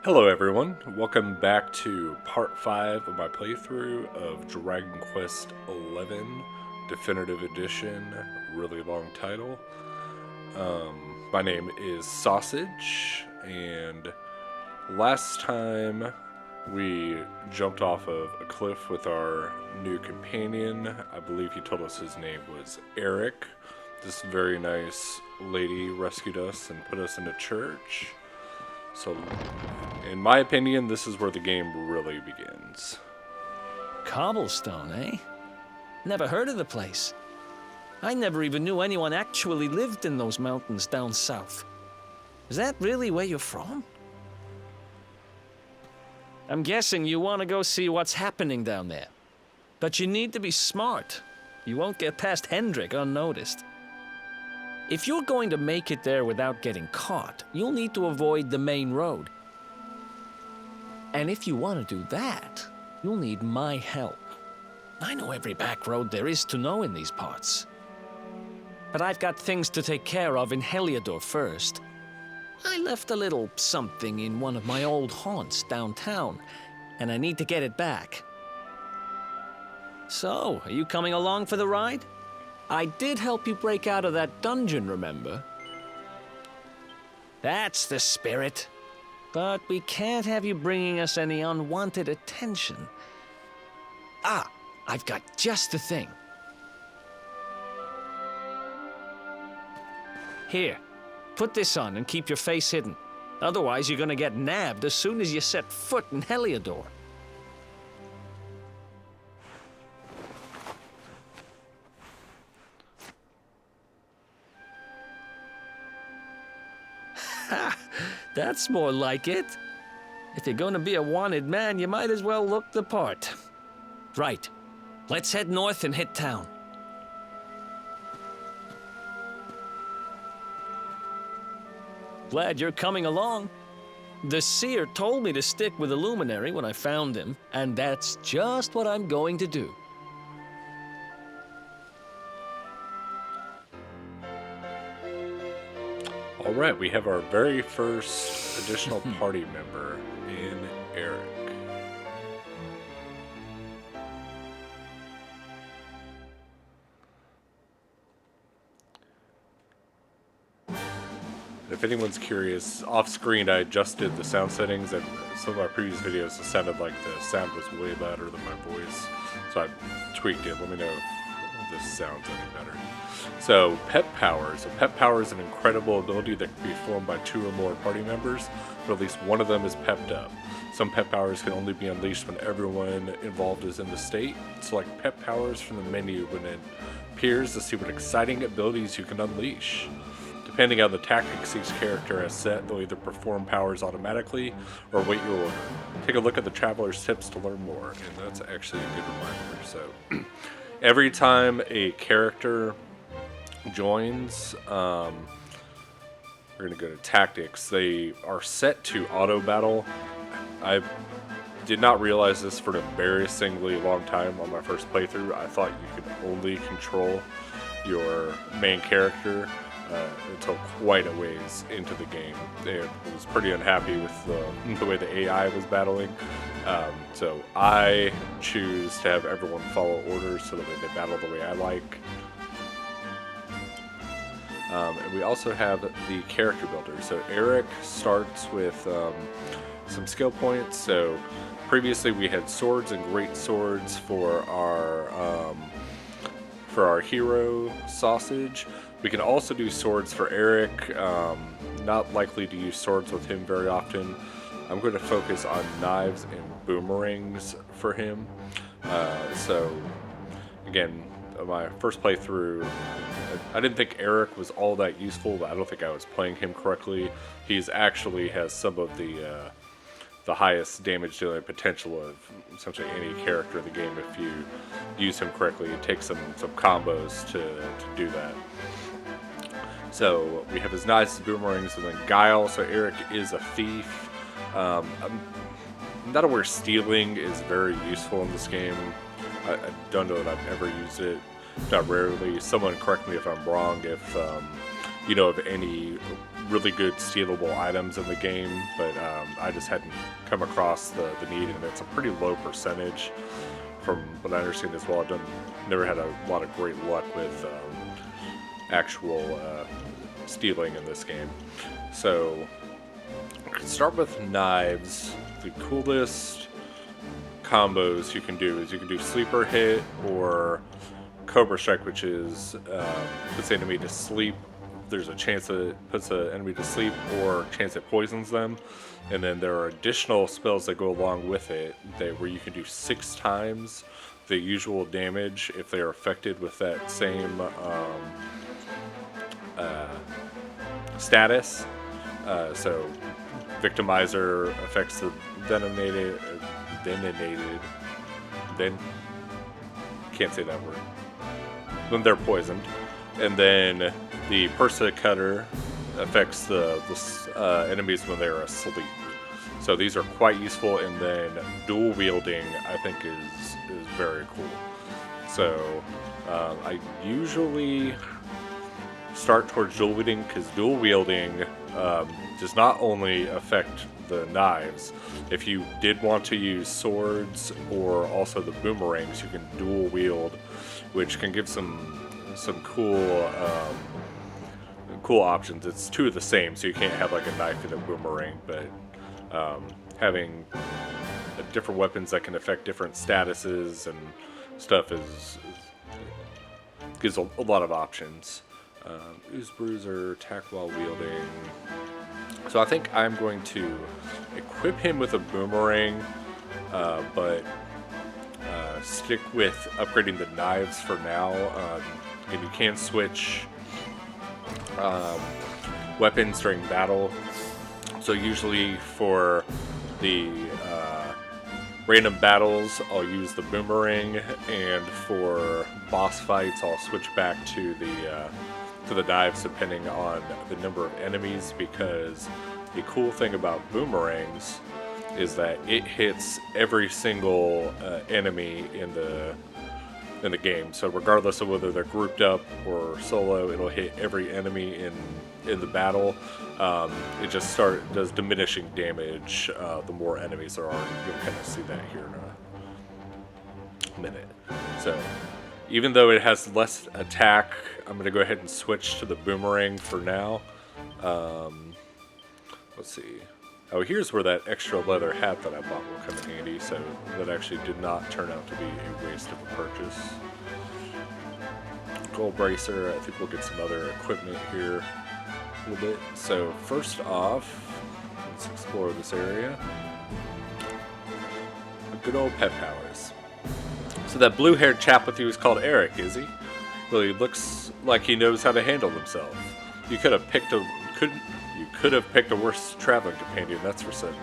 Hello everyone, welcome back to part 5 of my playthrough of Dragon Quest XI Definitive Edition, really long title. My name is Sausage, and last time we jumped off of a cliff with our new companion. I believe he told us his name was Erik. This very nice lady rescued us and put us in a church. So, in my opinion, this is where the game really begins. Cobblestone, eh? Never heard of the place. I never even knew anyone actually lived in those mountains down south. Is that really where you're from? I'm guessing you want to go see what's happening down there. But you need to be smart. You won't get past Hendrik unnoticed. If you're going to make it there without getting caught, you'll need to avoid the main road. And if you want to do that, you'll need my help. I know every back road there is to know in these parts. But I've got things to take care of in Heliodor first. I left a little something in one of my old haunts downtown, and I need to get it back. So, are you coming along for the ride? I did help you break out of that dungeon, remember? That's the spirit. But we can't have you bringing us any unwanted attention. Ah, I've got just the thing. Here, put this on and keep your face hidden. Otherwise, you're gonna get nabbed as soon as you set foot in Heliodor. Ha! That's more like it. If you're gonna be a wanted man, you might as well look the part. Right. Let's head north and hit town. Glad you're coming along. The seer told me to stick with the luminary when I found him, and that's just what I'm going to do. Alright, we have our very first additional party member in Erik. If anyone's curious, off screen I adjusted the sound settings, and some of my previous videos it sounded like the sound was way louder than my voice, so I tweaked it. Let me know if this sounds any better. So, Pet Power. So, Pet Power is an incredible ability that can be formed by 2 or more party members, but at least one of them is pepped up. Some Pet Powers can only be unleashed when everyone involved is in the state. Select Pet Powers from the menu when it appears to see what exciting abilities you can unleash. Depending on the tactics each character has set, they'll either perform powers automatically or wait your order. Take a look at the Traveler's Tips to learn more, and that's actually a good reminder. So, every time a character joins, we're going to go to Tactics. They are set to auto battle. I did not realize this for an embarrassingly long time on my first playthrough. I thought you could only control your main character until quite a ways into the game. I was pretty unhappy with the way the AI was battling. So I choose to have everyone follow orders so that they battle the way I like. And we also have the character builder. So Erik starts with some skill points. So previously we had swords and great swords for our hero Sausage. We can also do swords for Erik. Not likely to use swords with him very often. I'm going to focus on knives and boomerangs for him. So again, my first playthrough, I didn't think Erik was all that useful, but I don't think I was playing him correctly. He's actually has some of the highest damage dealing potential of essentially any character in the game if you use him correctly. It takes some combos to do that. So we have his knives, his boomerangs, and then guile. So Erik is a thief. I'm not aware stealing is very useful in this game. I don't know that I've ever used it. Not rarely. Someone correct me if I'm wrong. If you know of any really good stealable items in the game, but I just hadn't come across the need, and it's a pretty low percentage from what I understand as well. Never had a lot of great luck with actual stealing in this game. So I can start with knives. The coolest combos you can do is you can do sleeper hit or Cobra Strike, which is puts the enemy to sleep. There's a chance that it puts the enemy to sleep or a chance it poisons them. And then there are additional spells that go along with it where you can do 6 times the usual damage if they are affected with that same status. So Victimizer affects the can't say that word, when they're poisoned. And then the Persa Cutter affects the enemies when they're asleep. So these are quite useful, and then dual wielding I think is very cool. So I usually start towards dual wielding because dual wielding does not only affect the knives. If you did want to use swords or also the boomerangs, you can dual wield, which can give some cool options. It's 2 of the same, so you can't have like a knife and a boomerang, but having different weapons that can affect different statuses and stuff gives a lot of options. Ooze Bruiser, attack while wielding. So I think I'm going to equip him with a boomerang, but stick with upgrading the knives for now. And you can switch weapons during battle. So usually for the random battles, I'll use the boomerang, and for boss fights, I'll switch back to the knives depending on the number of enemies, because the cool thing about boomerangs is that it hits every single enemy in the game. So regardless of whether they're grouped up or solo, it'll hit every enemy in the battle. It just does diminishing damage the more enemies there are. You'll kind of see that here in a minute. So even though it has less attack, I'm going to go ahead and switch to the boomerang for now. Let's see. Oh, here's where that extra leather hat that I bought will come in handy. So that actually did not turn out to be a waste of a purchase. Gold bracer. I think we'll get some other equipment here a little bit. So first off, let's explore this area. Good old pet powers. So that blue-haired chap with you is called Erik, is he? Well, he looks like he knows how to handle himself. You could have picked a worse traveling companion, that's for certain.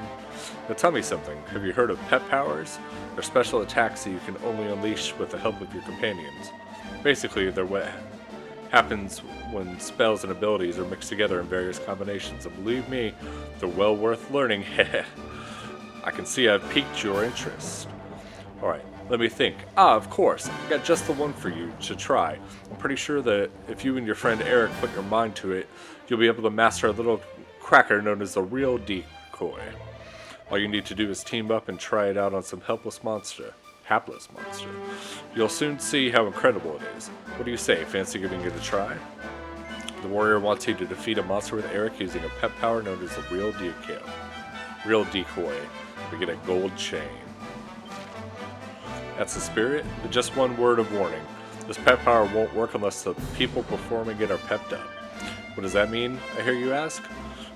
Now tell me something. Have you heard of pet powers? They're special attacks that you can only unleash with the help of your companions. Basically, they're what happens when spells and abilities are mixed together in various combinations. And believe me, they're well worth learning. I can see I've piqued your interest. Alright, let me think. Of course, I got just the one for you to try. I'm pretty sure that if you and your friend Erik put your mind to it, you'll be able to master a little cracker known as the real decoy. All you need to do is team up and try it out on some hapless monster. You'll soon see how incredible it is. What do you say? Fancy giving it a try? The warrior wants you to defeat a monster with Erik using a pet power known as the real decoy. We get a gold chain. That's the spirit, but just one word of warning. This pet power won't work unless the people performing it are pepped up. What does that mean, I hear you ask?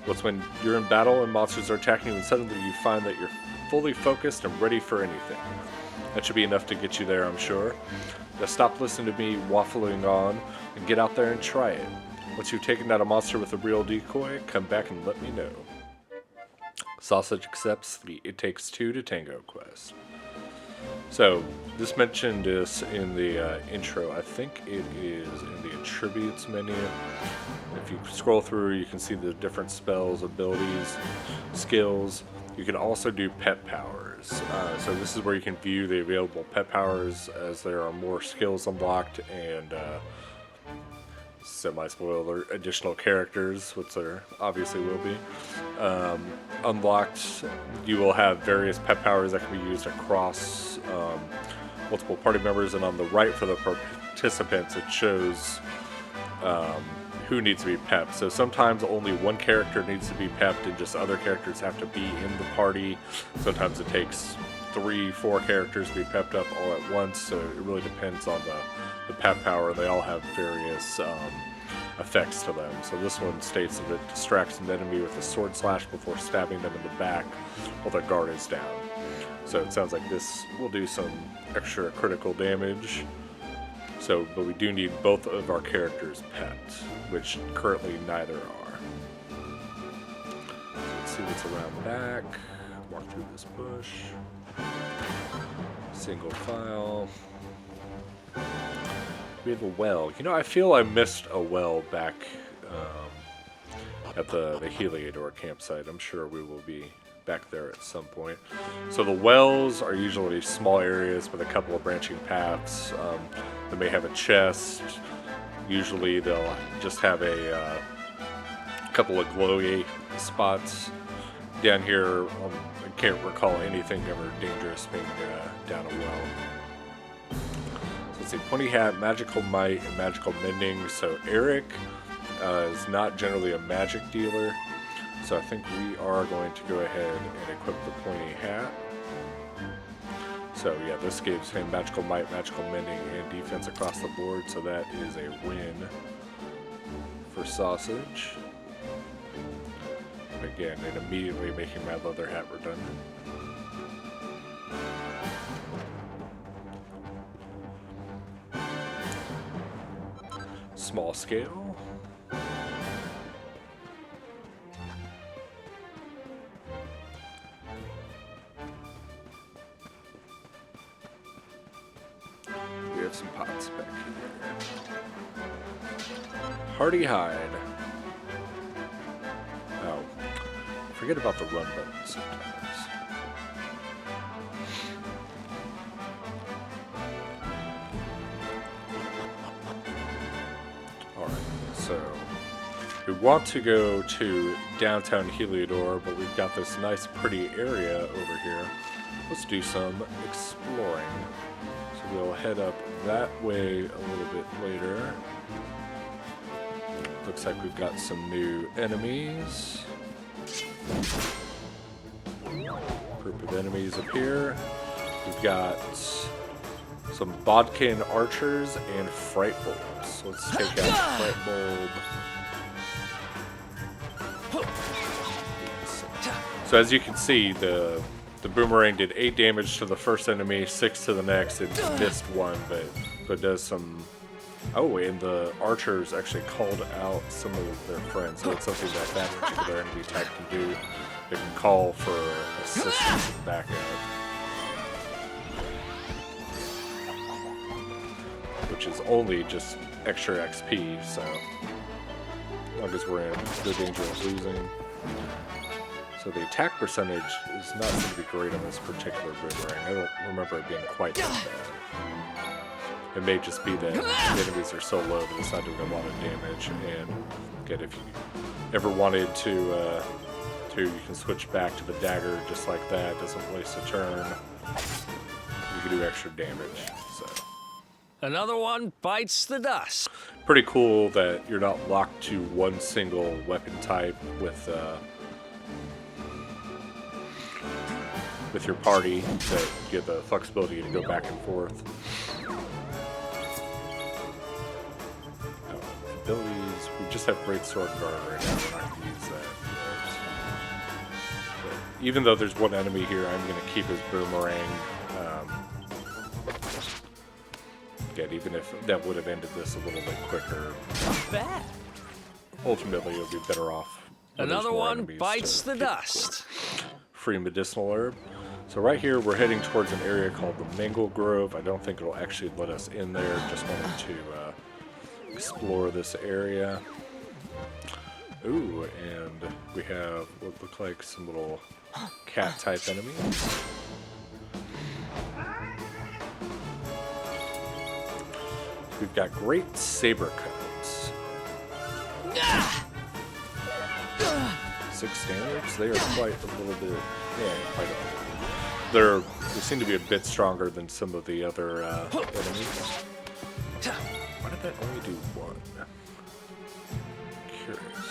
Well, it's when you're in battle and monsters are attacking you and suddenly you find that you're fully focused and ready for anything. That should be enough to get you there, I'm sure. Just stop listening to me waffling on and get out there and try it. Once you've taken out a monster with a real decoy, come back and let me know. Sausage accepts the It Takes Two to Tango quest. So, this mentioned this in the intro. I think it is in the attributes menu. If you scroll through, you can see the different spells, abilities, skills. You can also do pet powers. So this is where you can view the available pet powers as there are more skills unlocked and semi-spoiler, additional characters, which there obviously will be. Unlocked, you will have various pet powers that can be used across multiple party members, and on the right for the participants it shows who needs to be pepped. So sometimes only one character needs to be pepped and just other characters have to be in the party. Sometimes it takes 3-4 characters to be pepped up all at once, so it really depends on the pep power. They all have various effects to them. So this one states that it distracts an enemy with a sword slash before stabbing them in the back while their guard is down. So it sounds like this will do some extra critical damage. So, but we do need both of our characters pepped, which currently neither are. Let's see what's around the back. Walk through this bush. Single file. We have a well. You know, I feel I missed a well back at the Heliodor campsite. I'm sure we will be back there at some point. So the wells are usually small areas with a couple of branching paths. They may have a chest. Usually they'll just have a couple of glowy spots. Down here, I can't recall anything ever dangerous being down a well. So let's see, Pointy Hat, Magical Might, and Magical Mending. So Erik is not generally a magic dealer. So I think we are going to go ahead and equip the Pointy Hat. So yeah, this gives him Magical Might, Magical Mending, and defense across the board. So that is a win for Sausage. Again, and immediately making my leather hat redundant. Small scale. We have some pots back here. Hardy Hide. Oh, forget about the run button sometimes. Alright, so we want to go to downtown Heliodor, but we've got this nice pretty area over here. Let's do some exploring. So we'll head up that way a little bit later. Looks like we've got some new enemies. Group of enemies up here. We've got some Bodkin archers and fright bulbs. Let's take out fright bulb. So as you can see, the boomerang did 8 damage to the first enemy, 6 to the next. It missed one, but so it does some. Oh, and the archers actually called out some of their friends. So it's something that particular enemy type can do. They can call for assistance and backup. Which is only just extra XP, so as long as we're in no danger of losing. So the attack percentage is not going to be great on this particular boomerang. I don't remember it being quite that bad. It may just be that the enemies are so low that it's not doing a lot of damage. And again, if you ever wanted to, you can switch back to the dagger just like that. Doesn't waste a turn. You can do extra damage. So Another one bites the dust. pretty cool that you're not locked to one single weapon type with your party. That you get the flexibility to go back and forth. Abilities, we just have Great Sword Guard right now, we're not going to use that yet. But even though there's one enemy here, I'm going to keep his boomerang. Again, even if that would have ended this a little bit quicker, Bad. ultimately it'll be better off. when there's Another more one enemies bites to the keep dust. free medicinal herb. So right here, we're heading towards an area called the Mangle Grove. I don't think it'll actually let us in there. Just wanted to explore this area. Ooh, and we have what look like some little cat-type enemies. We've got great saber cuts. 6 standards? They are quite a little bit. Yeah, quite a little bit. They seem to be a bit stronger than some of the other enemies. Why did that only do 1? Curious.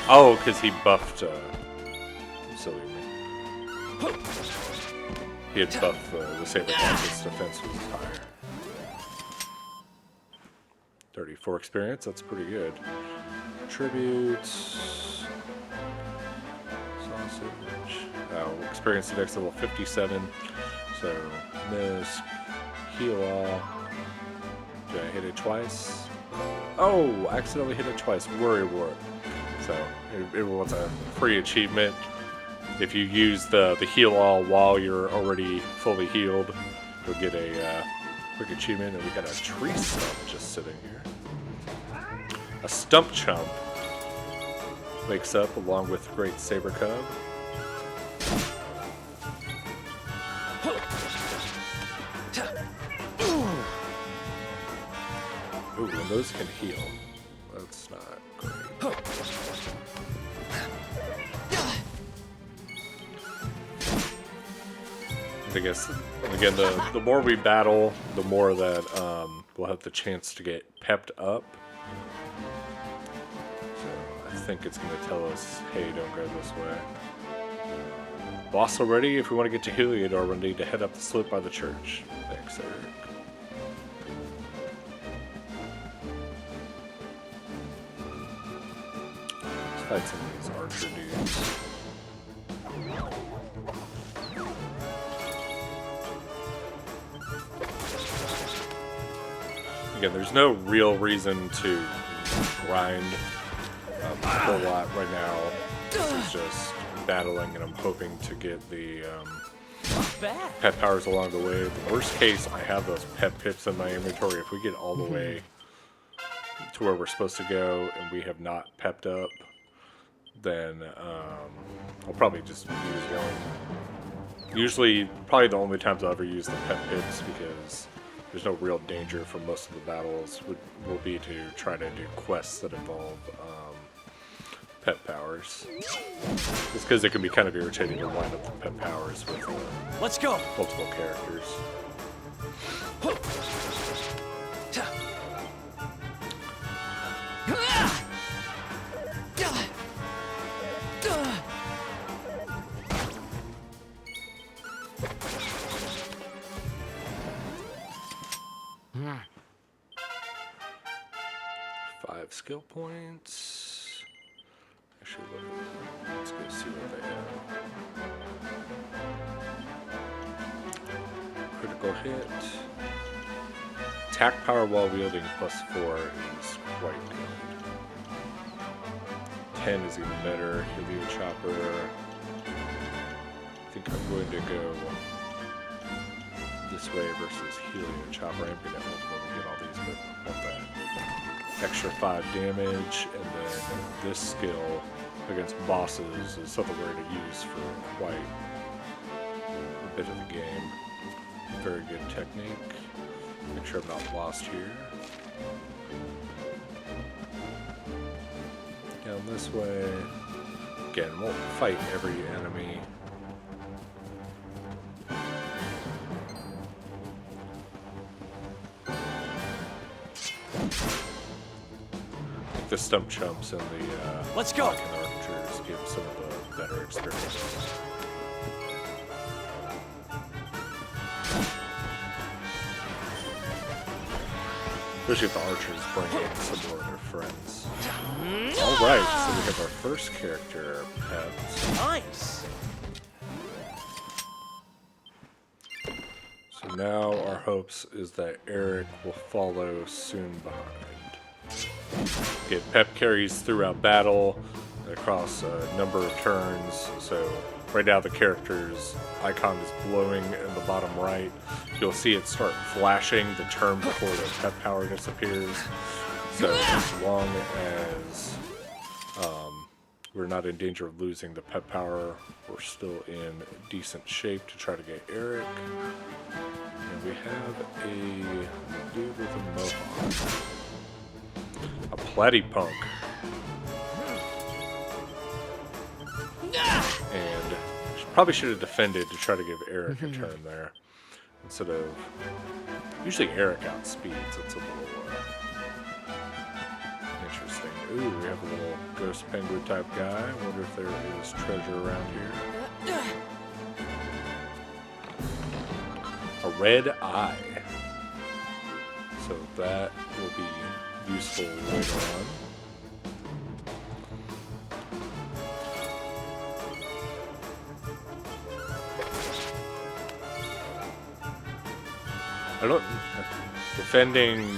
Oh, because he buffed. Silly me. He had buffed the saber his defense was higher. 34 experience, that's pretty good. Tributes. Sausage. Oh, experience index level 57. So, miss. Heal all. Did I hit it twice? Oh, I accidentally hit it twice. Worry wart. So, it was a free achievement. If you use the heal all while you're already fully healed, you'll get a quick achievement. And we got a tree stump just sitting here. A stump chump wakes up along with Great Saber Cub. Ooh, and those can heal. That's not great. I guess, again, the more we battle, the more that we'll have the chance to get pepped up. So I think it's going to tell us, hey, don't go this way. Boss already? If we want to get to Heliodor, we'll need to head up the slope by the church. Thanks, Erik. Let's fight some of these archer dudes. Again, there's no real reason to grind a whole lot right now. This is just battling, and I'm hoping to get the pet powers along the way. The worst case, I have those pet pips in my inventory. If we get all the way to where we're supposed to go and we have not pepped up, then I'll probably just use one. Usually, probably the only times I'll ever use the pet pips, because there's no real danger for most of the battles, will be to try to do quests that involve pet powers. It's because it can be kind of irritating to line up the pet powers with Let's go. Multiple characters. Five skill points. Actually, let's go see what they have. Critical hit. Attack power while wielding +4 is quite good. 10 is even better. Helio Chopper. I think I'm going to go this way versus Helio Chopper. I'm going to ultimately get all these, but I want that extra 5 damage, and then this skill against bosses is something we're going to use for quite a bit of the game. Very good technique. Make sure I'm not lost here. Down this way. Again, won't fight every enemy. The stump chumps and the Let's go. archers give some of the better experience. Especially if the archers bring in some more of their friends. Alright, so we have our first character, Pet. Nice. So now our hopes is that Erik will follow soon behind. Get pep carries throughout battle across a number of turns. So right now the character's icon is glowing in the bottom right. You'll see it start flashing the turn before the pep power disappears. So as long as we're not in danger of losing the pep power. We're still in decent shape to try to get Erik. And we have a dude with a mohawk. A platypunk. And probably should have defended to try to give Erik a turn there. Instead of... Usually Erik outspeeds. It's a little interesting. Ooh, we have a little ghost penguin type guy. I wonder if there is treasure around here. A red eye. So that will be useful later on. I don't... Defending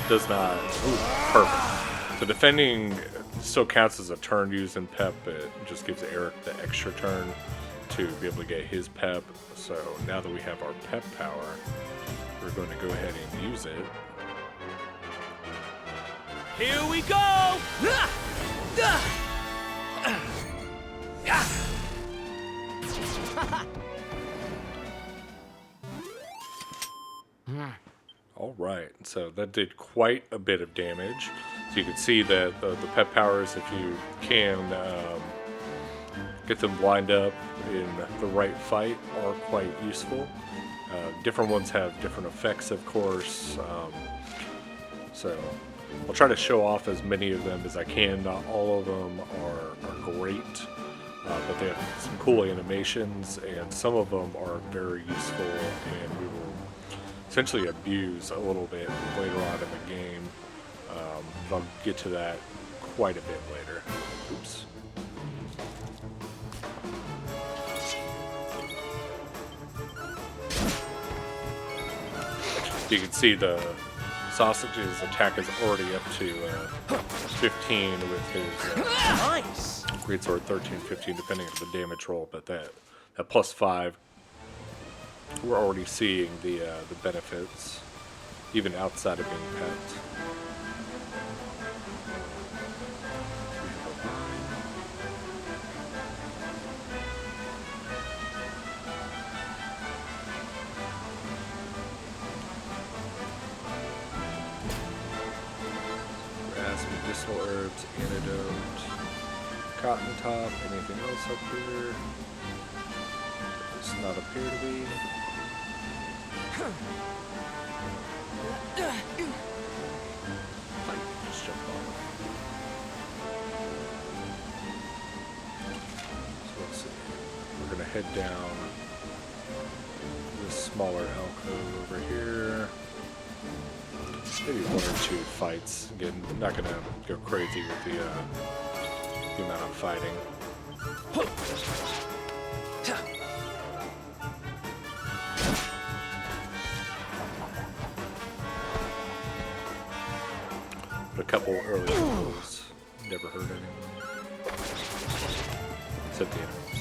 does not... Ooh, perfect. So defending still counts as a turn used in pep. It just gives Erik the extra turn to be able to get his pep. So now that we have our pep power, we're going to go ahead and use it. Here we go! All right, so that did quite a bit of damage. So you can see that the pep powers, if you can get them lined up in the right fight, are quite useful. Different ones have different effects, of course. So I'll try to show off as many of them as I can. Not all of them are great, but they have some cool animations, and some of them are very useful, and we will essentially abuse a little bit later on in the game. But I'll get to that quite a bit later. Oops. You can see the sausage's attack is already up to 15 with his Nice! greatsword, 13, 15, depending on the damage roll. But that +5, we're already seeing the benefits, even outside of being pet. Grass, medicinal herbs, antidote, cotton top, anything else up here? Does not appear to be. Just jump on. So let's see. We're gonna head down this smaller alcove over here. Maybe 1 or 2 fights. Again, I'm not gonna go crazy with the amount of fighting. But a couple early kills never hurt anyone. Except the enemies.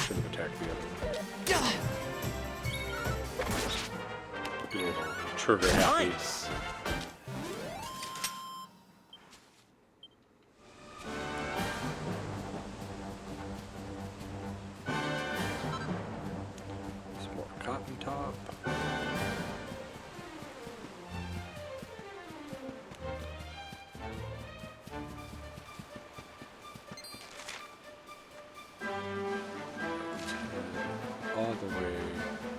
Should have attacked the other one. Be a little trigger happy. Nice! Some more cotton top. All the way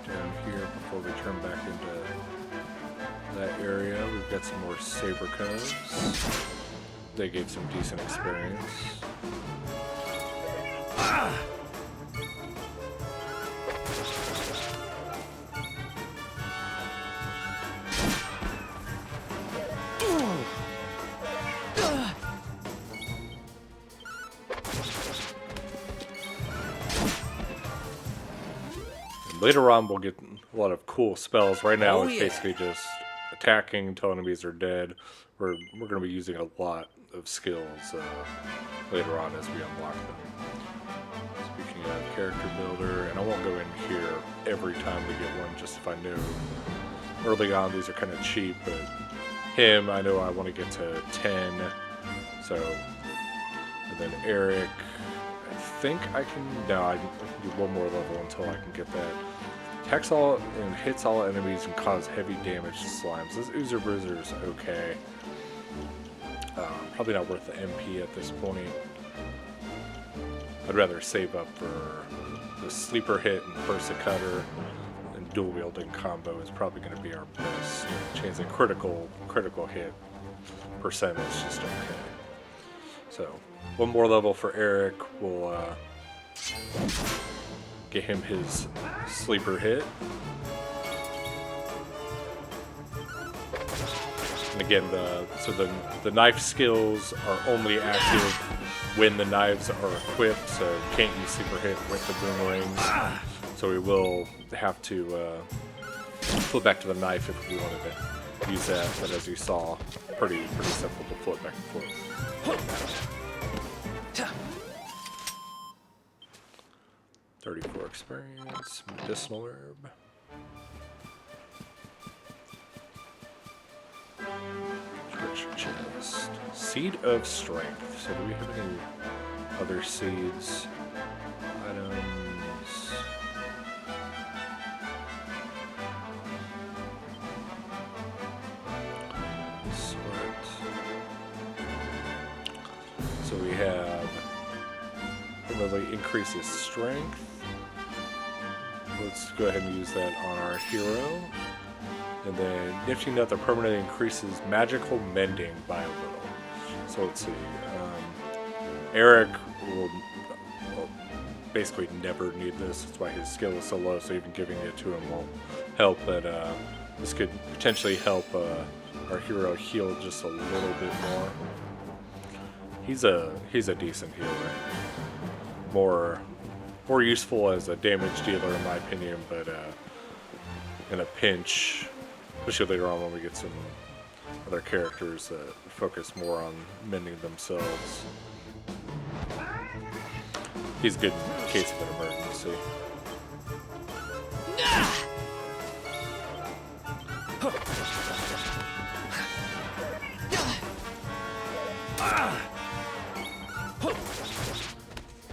down here before we turn back into that area. We've got some more saber cones. They gave some decent experience. Later on, we'll get a lot of cool spells. Right now, it's basically just attacking until enemies are dead. We're going to be using a lot of skills later on as we unlock them. Speaking of character builder, and I won't go in here every time we get one, just if I know early on these are kind of cheap, but him, I know I want to get to 10, so And then Erik, I think I can, no, I can do one more level until I can get that. Attacks all and hits all enemies and cause heavy damage to slimes. This Oozer Bruiser is okay. Probably not worth the MP at this point. I'd rather save up for the sleeper hit and burst of cutter, and dual wielding combo is probably going to be our best. Change the critical hit percent is just okay. So one more level for Erik. We'll get him his sleeper hit. And again, the knife skills are only active when the knives are equipped, so you can't use sleeper hit with the boomerangs. So we will have to flip back to the knife if we wanted to use that. But as you saw, pretty simple to flip back and forth. 34 experience, medicinal herb. Treasure chest. Seed of strength. So do we have any other seeds? Items. Sweat. So we have permanently increases strength. Let's go ahead and use that on our hero. And then Nifty Nut that permanently increases magical mending by a little. So let's see. Erik will basically never need this. That's why his skill is so low, so even giving it to him won't help. But this could potentially help our hero heal just a little bit more. He's a decent healer. More useful as a damage dealer in my opinion, but in a pinch, especially later on when we get some other characters that focus more on mending themselves. He's good in case of an emergency.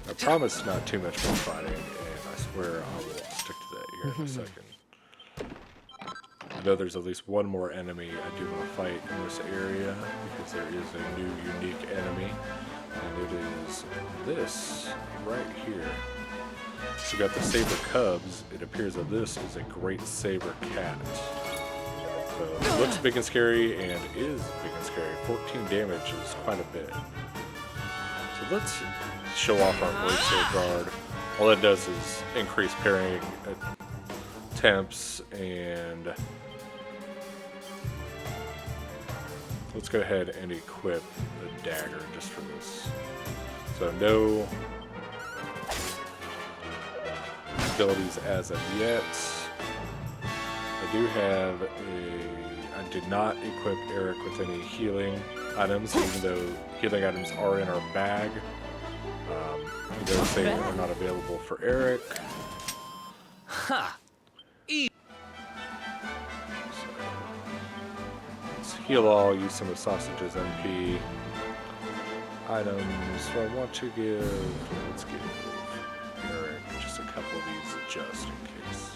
I promise not too much more fighting, and I swear I will stick to that here in a second. I know there's at least one more enemy I do want to fight in this area, because there is a new unique enemy, and it is this right here. So we got the Saber Cubs. It appears that this is a Great Saber Cat. So it looks big and scary, and is big and scary. 14 damage is quite a bit. So let's show off our Void Safeguard. All it does is increase parrying attempts, and let's go ahead and equip the dagger just for this. So no abilities as of yet. I do have I did not equip Erik with any healing items, even though healing items are in our bag. He does say they're not available for Erik. Ha! Let's heal all, use some of Sausage's MP. Items, so I want to let's give Erik just a couple of these just in case.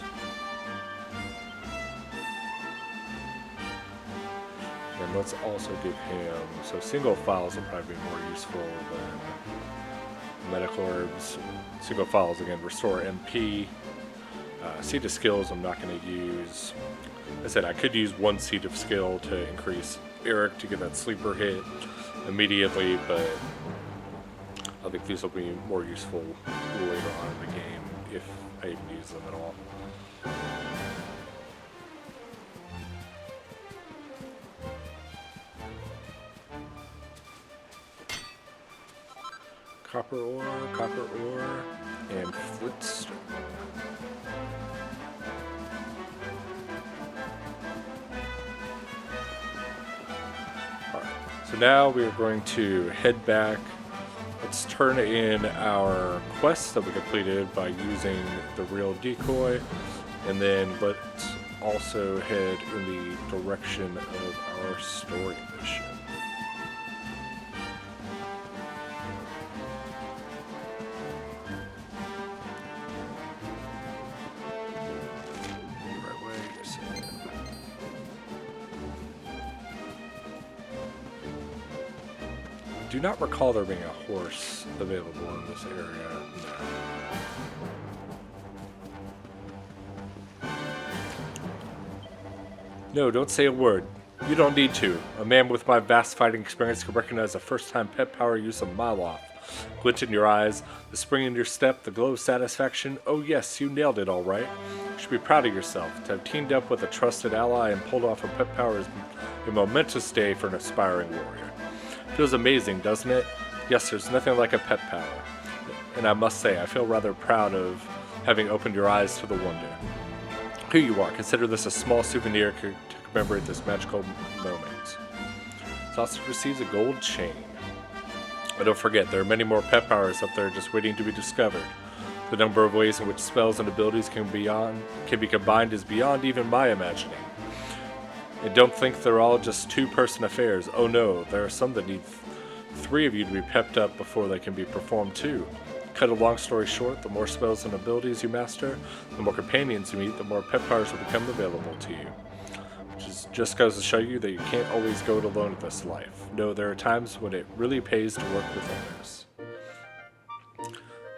And let's also give him, so single files will probably be more useful than medical herbs. Single files, again, restore MP. Seed of skills I'm not going to use. I said I could use one seed of skill to increase Erik to get that sleeper hit immediately, but I think these will be more useful later on in the game if I even use them at all. Copper ore, and flintstone. Alright, so now we are going to head back. Let's turn in our quests that we completed by using the real decoy, and then let's also head in the direction of our story mission. do not recall there being a horse available in this area. No, don't say a word. You don't need to. A man with my vast fighting experience can recognize the first-time pet power use a mile off. Glitch in your eyes, the spring in your step, the glow of satisfaction. Oh yes, you nailed it all right. You should be proud of yourself. To have teamed up with a trusted ally and pulled off a pet power is a momentous day for an aspiring warrior. Feels amazing, doesn't it? Yes, there's nothing like a pet power. And I must say, I feel rather proud of having opened your eyes to the wonder. Here you are. Consider this a small souvenir to commemorate this magical moment. Sausage receives a gold chain. But don't forget, there are many more pet powers up there just waiting to be discovered. The number of ways in which spells and abilities can be combined is beyond even my imagining. And don't think they're all just two-person affairs. Oh no, there are some that need 3 of you to be pepped up before they can be performed too. Cut a long story short, the more spells and abilities you master, the more companions you meet, the more pet powers will become available to you. Just goes to show you that you can't always go it alone in this life. No, there are times when it really pays to work with others.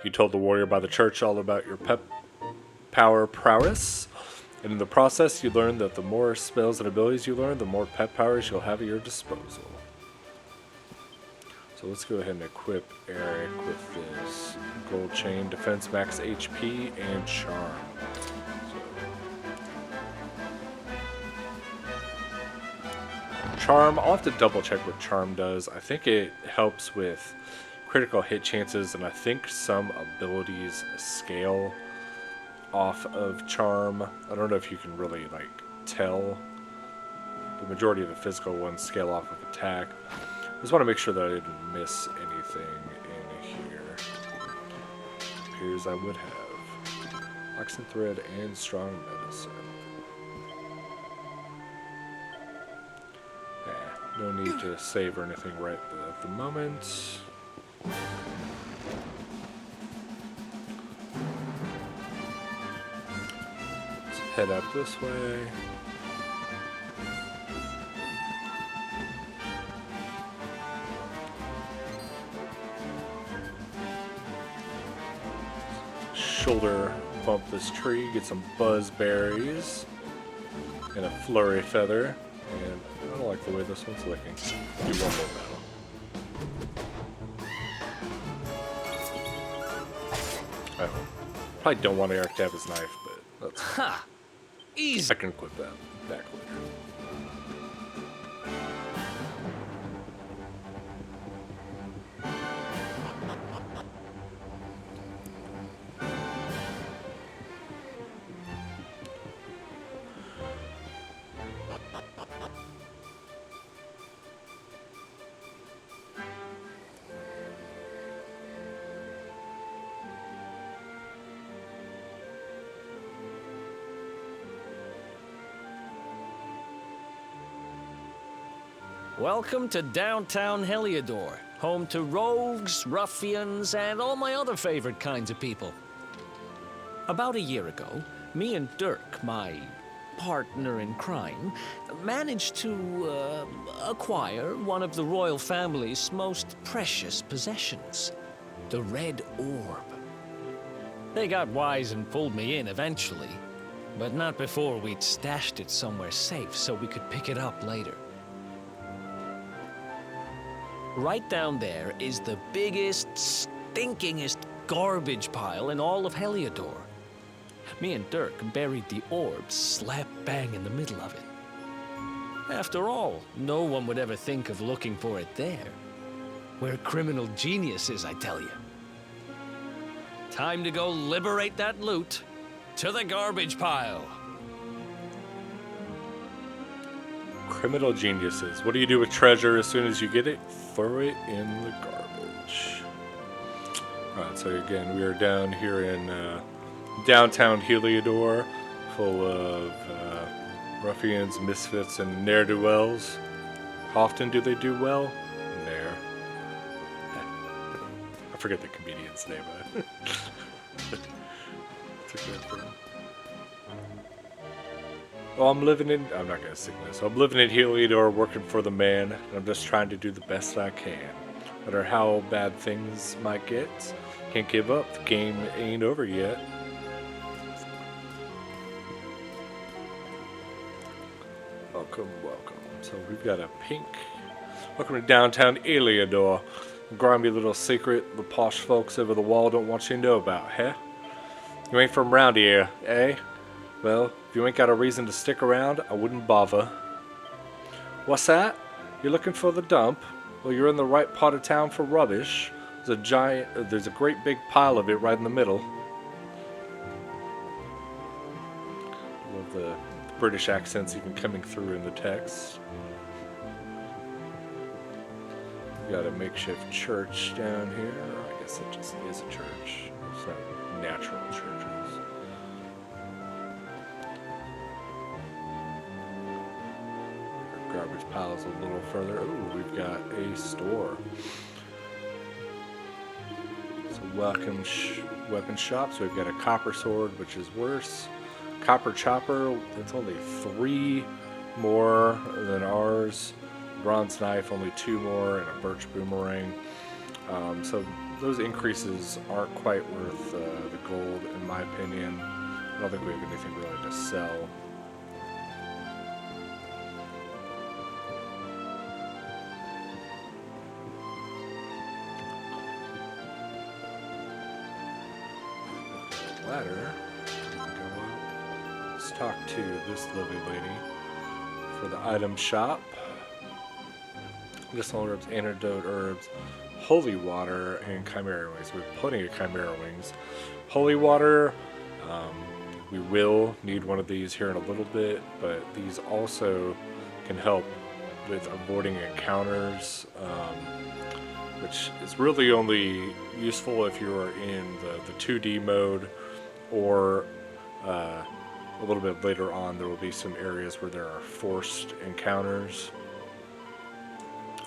You told the warrior by the church all about your pet power prowess, and in the process you learned that the more spells and abilities you learn, the more pet powers you'll have at your disposal. So let's go ahead and equip Erik with this gold chain, defense max HP, and charm. Charm, I'll have to double check what Charm does. I think it helps with critical hit chances, and I think some abilities scale off of Charm. I don't know if you can really tell. The majority of the physical ones scale off of attack. I just want to make sure that I didn't miss anything in here. Appears I would have. Oxen thread and strong medicine. No need to save or anything right at the moment. Let's head up this way. Shoulder bump this tree, get some buzz berries and a flurry feather. And I don't like the way this one's looking. Do one more battle. Oh. Probably don't want Erik to have his knife, but that's Ha! Easy. I can equip that back later. Welcome to downtown Heliodor, home to rogues, ruffians, and all my other favorite kinds of people. About a year ago, me and Dirk, my partner in crime, managed to acquire one of the royal family's most precious possessions, the Red Orb. They got wise and pulled me in eventually, but not before we'd stashed it somewhere safe so we could pick it up later. Right down there is the biggest, stinkingest garbage pile in all of Heliodor. Me and Dirk buried the orb slap bang in the middle of it. After all, no one would ever think of looking for it there. We're criminal geniuses, I tell you. Time to go liberate that loot. To the garbage pile. Criminal geniuses. What do you do with treasure as soon as you get it? Throw it in the garbage. Alright, so again, we are down here in downtown Heliodor, full of ruffians, misfits, and ne'er-do-wells. How often do they do well? Ne'er. I forget the comedian's name. It's a good one. Well, I'm not gonna sing this. I'm living in Heliodor, working for the man, and I'm just trying to do the best I can. No matter how bad things might get, can't give up. The game ain't over yet. Welcome, welcome. So we've got a pink. Welcome to downtown Eliador. A grimy little secret the posh folks over the wall don't want you to know about, huh? You ain't from round here, eh? Well, if you ain't got a reason to stick around, I wouldn't bother. What's that? You're looking for the dump? Well, you're in the right part of town for rubbish. There's a great big pile of it right in the middle. Love the British accents even coming through in the text. We've got a makeshift church down here. I guess it just is a church. It's not natural churches. Garbage piles a little further. Ooh, we've got a store. So welcome weapon shop. So we've got a copper sword, which is worse. Copper chopper. That's only 3 more than ours. Bronze knife, only 2 more, and a birch boomerang. So those increases aren't quite worth the gold, in my opinion. I don't think we have anything really to sell. Ladder. Go up. Let's talk to this lovely lady for the item shop. Medicinal herbs, antidote herbs, holy water, and chimera wings. We have plenty of chimera wings. Holy water, we will need one of these here in a little bit, but these also can help with avoiding encounters, which is really only useful if you are in the 2D mode, or a little bit later on there will be some areas where there are forced encounters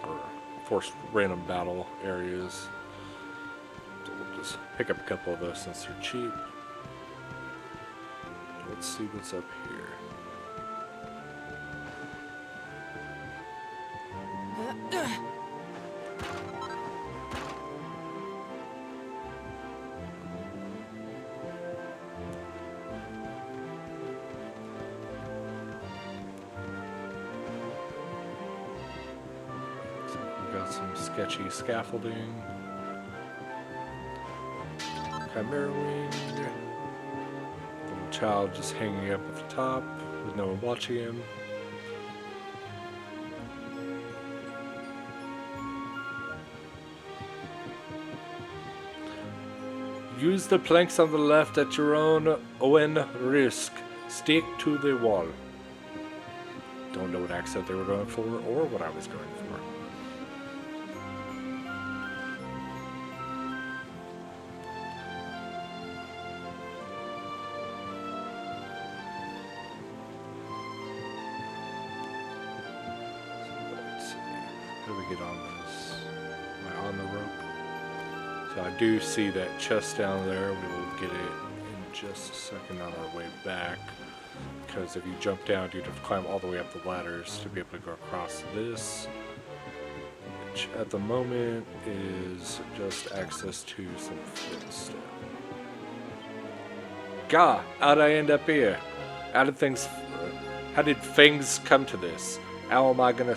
or forced random battle areas. So we'll just pick up a couple of those since they're cheap. Let's see what's up here. Some sketchy scaffolding. Chimera wing. Little child just hanging up at the top with no one watching him. Use the planks on the left at your own risk. Stick to the wall. Don't know what accent they were going for or what I was going for. How do we get on this? Am I on the rope? So I do see that chest down there. We will get it in just a second on our way back. Because if you jump down, you'd have to climb all the way up the ladders to be able to go across this. Which at the moment is just access to some footstep. Gah! How'd I end up here? How did things come to this? How am I gonna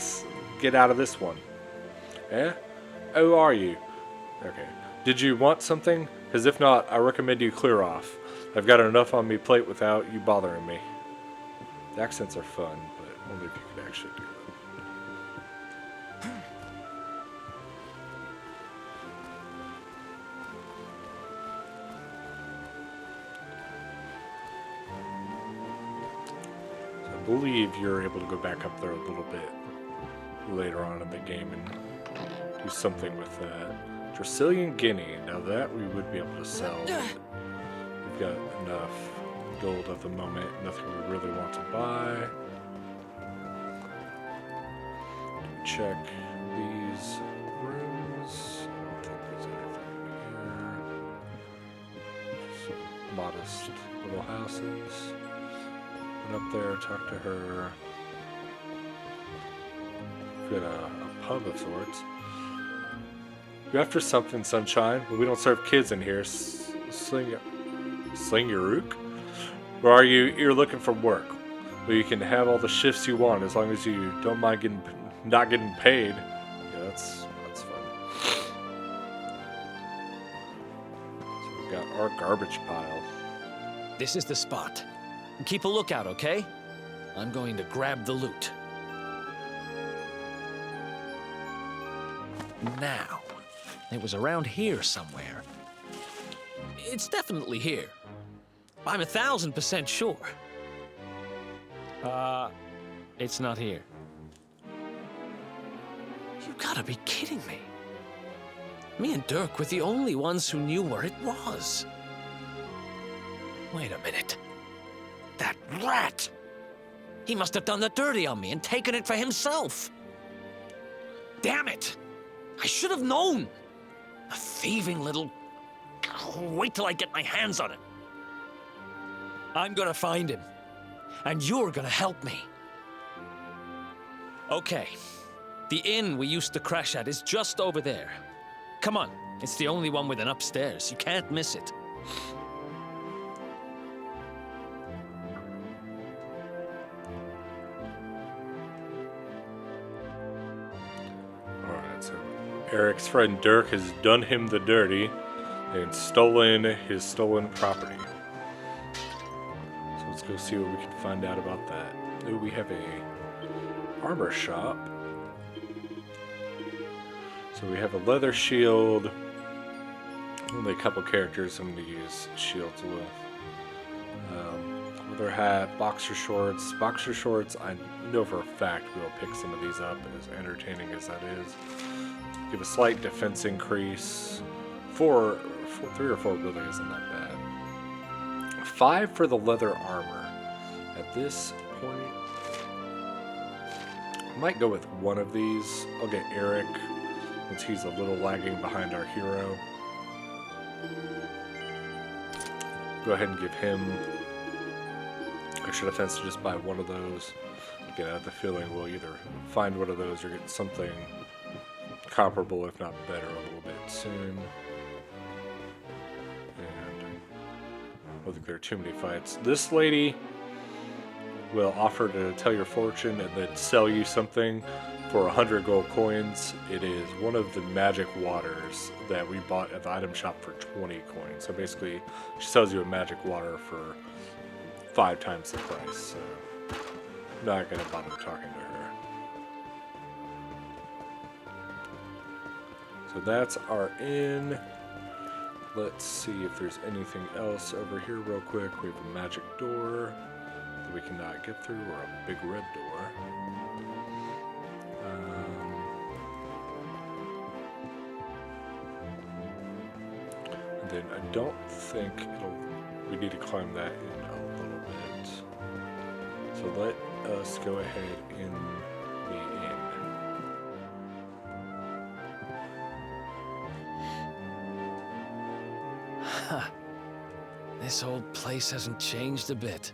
get out of this one? Eh? Who are you? Okay. Did you want something? Because if not, I recommend you clear off. I've got enough on me plate without you bothering me. The accents are fun, but only if you can actually do them. So I believe you're able to go back up there a little bit later on in the game and do something with that. Brazilian Guinea. Now that we would be able to sell. We've got enough gold at the moment. Nothing we really want to buy. Do we check these rooms? I don't think there's anything here. Just modest little houses. Went up there, talk to her. We've got a pub of sorts. You after something, sunshine? Well, we don't serve kids in here. Sling your rook? Or are you? You're looking for work? Well, you can have all the shifts you want as long as you don't mind not getting paid. Yeah, that's fun. So we got our garbage pile. This is the spot. Keep a lookout, okay? I'm going to grab the loot. Now, it was around here somewhere. It's definitely here. I'm 1,000% sure. It's not here. You gotta be kidding me. Me and Dirk were the only ones who knew where it was. Wait a minute. That rat! He must have done the dirty on me and taken it for himself. Damn it! I should have known! A thieving little... Wait till I get my hands on it. I'm gonna find him. And you're gonna help me. Okay. The inn we used to crash at is just over there. Come on. It's the only one with an upstairs. You can't miss it. Alright, so Eric's friend Dirk has done him the dirty and stolen his stolen property. So let's go see what we can find out about that. Ooh, we have a armor shop. So we have a leather shield. Only a couple characters I'm going to use shields with. Leather hat, boxer shorts. Boxer shorts, I know for a fact we'll pick some of these up, as entertaining as that is. Give a slight defense increase. 3 or 4 really isn't that bad. 5 for the leather armor. At this point, I might go with one of these. I'll get Erik, since he's a little lagging behind our hero. Go ahead and give him extra defense to just buy one of those. Again, I have the feeling we'll either find one of those or get something comparable, if not better, a little bit soon. And I don't think there are too many fights. This lady will offer to tell your fortune and then sell you something for 100 gold coins. It is one of the magic waters that we bought at the item shop for 20 coins. So basically, she sells you a magic water for 5 times the price. So not gonna bother talking to her. So that's our inn. Let's see if there's anything else over here real quick. We have a magic door that we cannot get through, or a big red door. And then I don't think we need to climb that in a little bit. So let us go ahead in the inn. This old place hasn't changed a bit.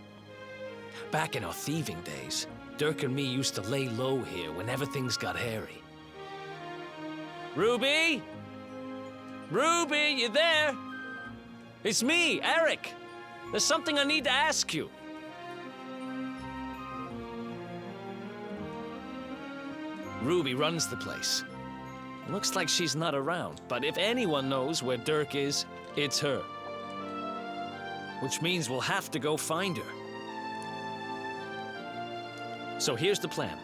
Back in our thieving days, Dirk and me used to lay low here whenever things got hairy. Ruby? Ruby, you there? It's me, Erik. There's something I need to ask you. Ruby runs the place. Looks like she's not around, but if anyone knows where Dirk is, it's her. Which means we'll have to go find her. So here's the plan.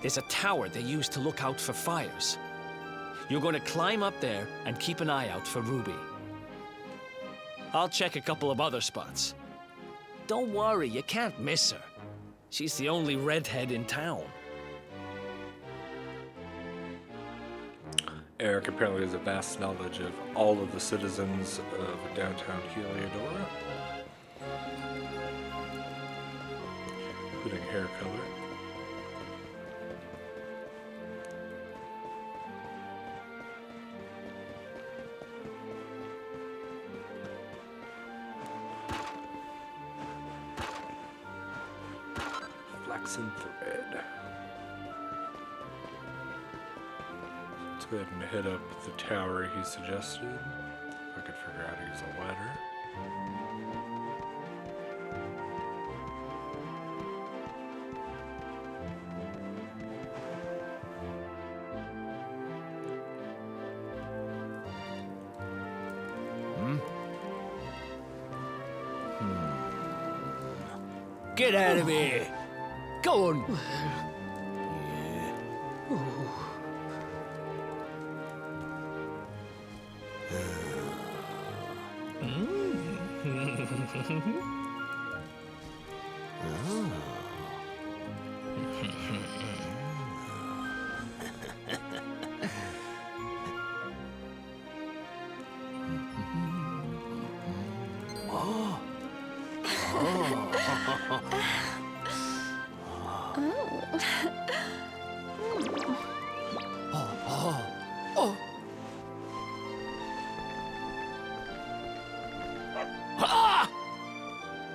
There's a tower they use to look out for fires. You're going to climb up there and keep an eye out for Ruby. I'll check a couple of other spots. Don't worry, you can't miss her. She's the only redhead in town. Erik apparently has a vast knowledge of all of the citizens of downtown Heliodora, including hair color. Flaxen thread. Let's go ahead and hit up the tower he suggested. If I could figure out how to use a ladder. Get out of here! Go on!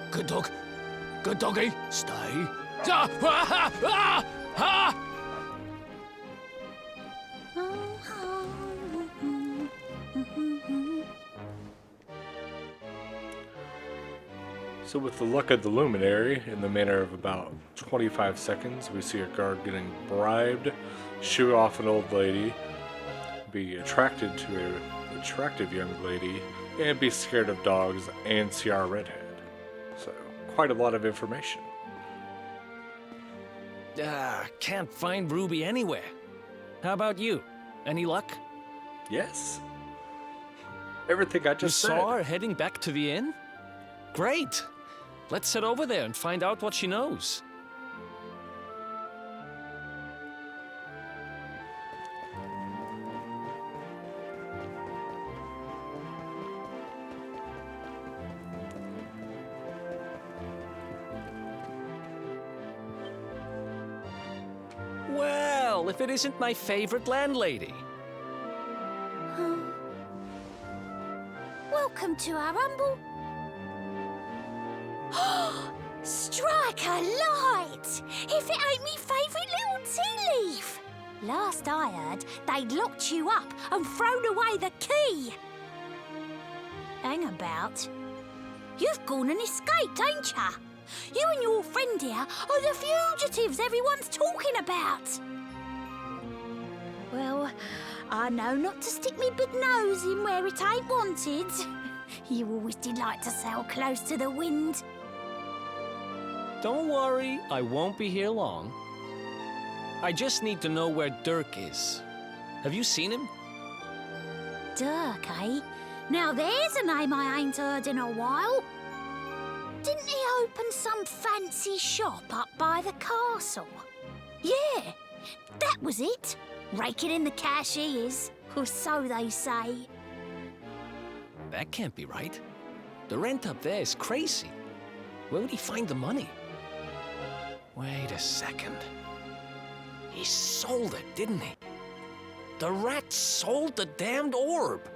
Good dog. Good doggy. Stay. Ah, ah, ah, ah. So with the luck of the luminary, in the manner of about 25 seconds, we see a guard getting bribed, shoo off an old lady, be attracted to an attractive young lady, and be scared of dogs and see our redhead. So, quite a lot of information. Can't find Ruby anywhere. How about you? Any luck? Yes. Everything I You just said. saw her heading back to the inn? Great. Let's head over there and find out what she knows. Well, if it isn't my favorite landlady. Welcome to our humble... Strike a light! If it ain't me favourite little tea leaf! Last I heard, they'd locked you up and thrown away the key. Hang about. You've gone and escaped, ain't ya? You and your friend here are the fugitives everyone's talking about. Well, I know not to stick me big nose in where it ain't wanted. You always did like to sail close to the wind. Don't worry, I won't be here long. I just need to know where Dirk is. Have you seen him? Dirk, eh? Now there's a name I ain't heard in a while. Didn't he open some fancy shop up by the castle? Yeah, that was it. Raking in the cash he is, or so they say. That can't be right. The rent up there is crazy. Where would he find the money? Wait a second. He sold it, didn't he? The rat sold the damned orb.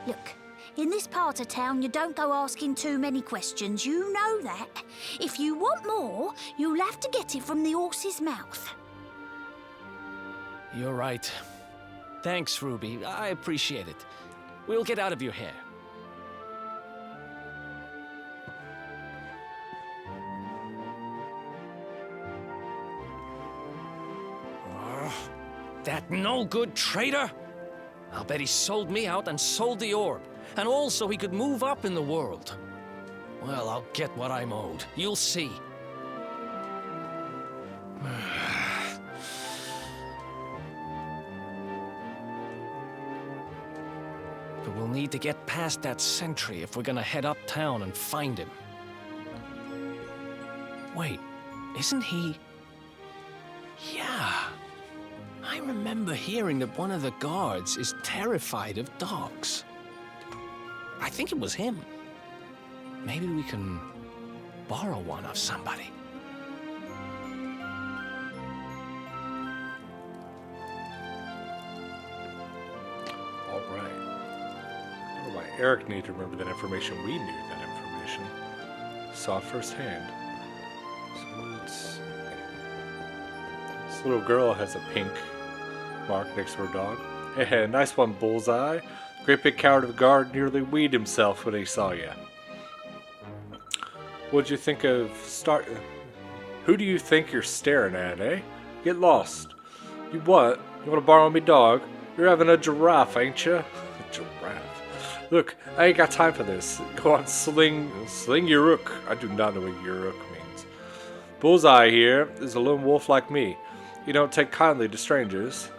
Look, in this part of town, you don't go asking too many questions. You know that. If you want more, you'll have to get it from the horse's mouth. You're right. Thanks, Ruby. I appreciate it. We'll get out of your hair. That no-good traitor! I'll bet he sold me out and sold the orb. And also he could move up in the world. Well, I'll get what I'm owed. You'll see. But we'll need to get past that sentry if we're gonna head uptown and find him. Wait, isn't he... Yeah. I remember hearing that one of the guards is terrified of dogs. I think it was him. Maybe we can borrow one of somebody. All right. I don't know why Eric needed to remember that information. We knew that information. Saw firsthand. So let's... This little girl has a pink Mark next to her dog. Hey, nice one, Bullseye. Great big coward of the guard nearly weed himself when he saw you. What'd you think of Who do you think you're staring at, eh? Get lost. You what? You want to borrow me dog? You're having a giraffe, ain't you? A giraffe. Look, I ain't got time for this. Go on, sling your rook. I do not know what your rook means. Bullseye here is a lone wolf like me. You don't take kindly to strangers.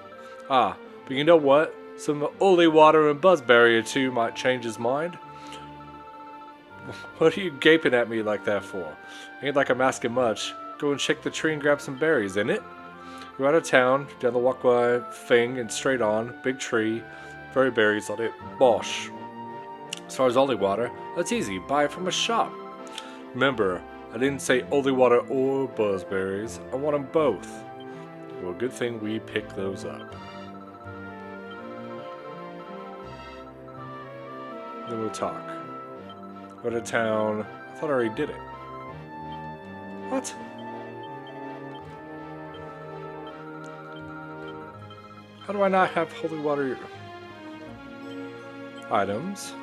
Ah, but you know what? Some holy water and buzzberry or two might change his mind. What are you gaping at me like that for? Ain't like I'm asking much. Go and shake the tree and grab some berries, ain't it? You're out of town, down the walkway thing and straight on. Big tree, very berries on it. Bosh. As far as holy water, that's easy. Buy it from a shop. Remember, I didn't say holy water or buzzberries. I want them both. Well, good thing we picked those up. Then we'll talk. Go to town. I thought I already did it. What? How do I not have holy water items?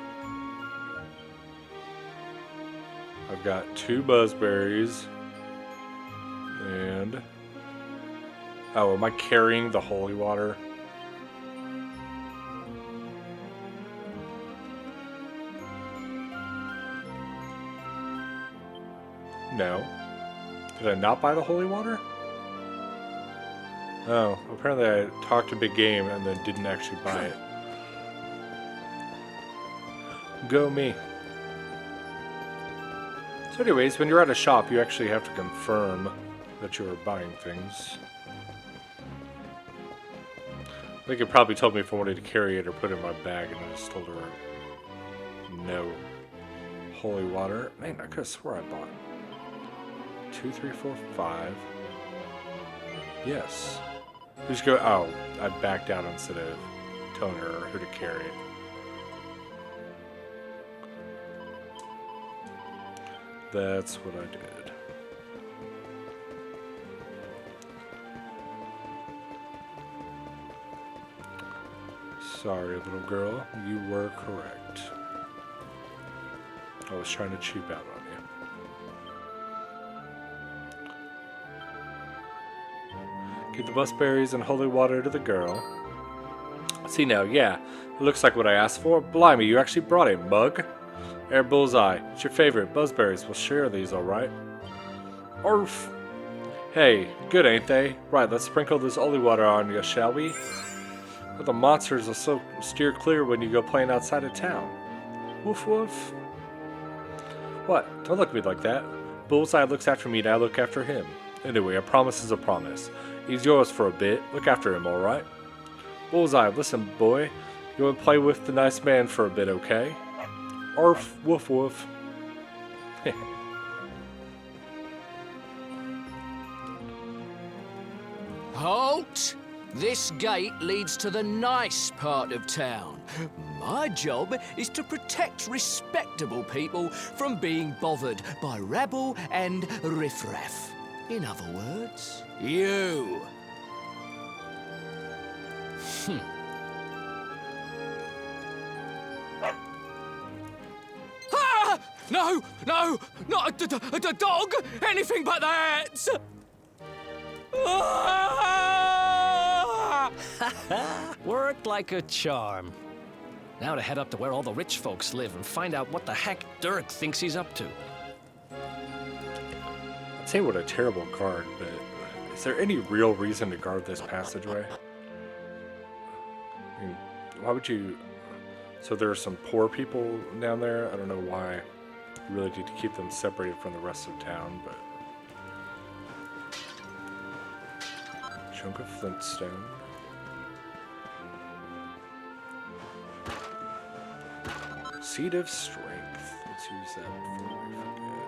I've got 2 buzzberries. And... oh, am I carrying the holy water? No. Did I not buy the holy water? Oh, apparently I talked a big game and then didn't actually buy it. Go me. So anyways, when you're at a shop, you actually have to confirm that you're buying things. I think it probably told me if I wanted to carry it or put it in my bag, and I just told her no. Holy water. Man, I could have swore I bought 2, 3, 4, 5. Yes. Just go. Oh, I backed out instead of telling her who to carry it. That's what I did. Sorry, little girl. You were correct. I was trying to cheap out on you. Give the busberries and holy water to the girl. See now, yeah. It looks like what I asked for. Blimey, you actually brought it, mug. Air Bullseye. It's your favorite. Buzzberries. We'll share these, alright? Orf. Hey, good, ain't they? Right, let's sprinkle this holy water on you, shall we? But the monsters will so steer clear when you go playing outside of town. Woof woof. What? Don't look at me like that. Bullseye looks after me and I look after him. Anyway, a promise is a promise. He's yours for a bit. Look after him, alright? Bullseye, listen, boy. You want to play with the nice man for a bit, okay? Arf, woof woof. Halt! This gate leads to the nice part of town. My job is to protect respectable people from being bothered by rabble and riffraff. In other words, you. Ah! No, no, not a dog! Anything but that! Worked like a charm. Now to head up to where all the rich folks live and find out what the heck Dirk thinks he's up to. I'd say what a terrible guard, but is there any real reason to guard this passageway? I mean, why would you... So there are some poor people down there? I don't know why you really need to keep them separated from the rest of town, but... Chunk of flintstone. Seed of strength. Let's use that before we forget.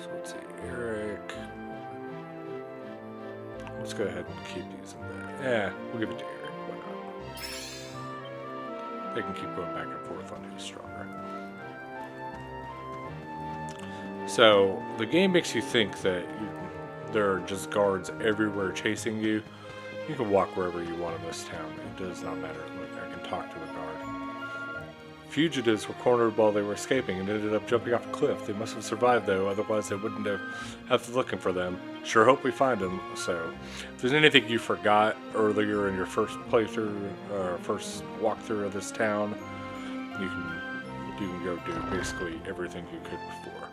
So let's see, Erik. Let's go ahead and keep using that. Yeah, we'll give it to Erik. Why not? They can keep going back and forth on who's stronger. So the game makes you think that there are just guards everywhere chasing you. You can walk wherever you want in this town. It does not matter. Like, I can talk to a guard. Fugitives were cornered while they were escaping and ended up jumping off a cliff. They must have survived though, otherwise they wouldn't have to looking for them. Sure hope we find them. So, if there's anything you forgot earlier in your first playthrough or first walkthrough of this town, you can go do basically everything you could before.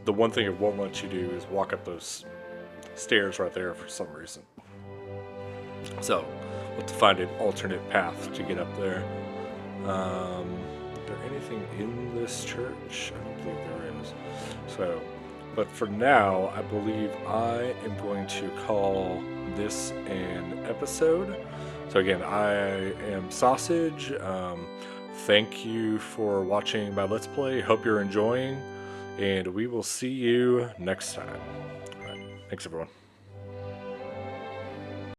The one thing it won't let you do is walk up those stairs right there for some reason. So, we'll have to find an alternate path to get up there. Is there anything in this church? I don't believe there is. So, but for now, I believe I am going to call this an episode. So again, I am Sausage. Thank you for watching my Let's Play. Hope you're enjoying, and we will see you next time. All right. Thanks, everyone.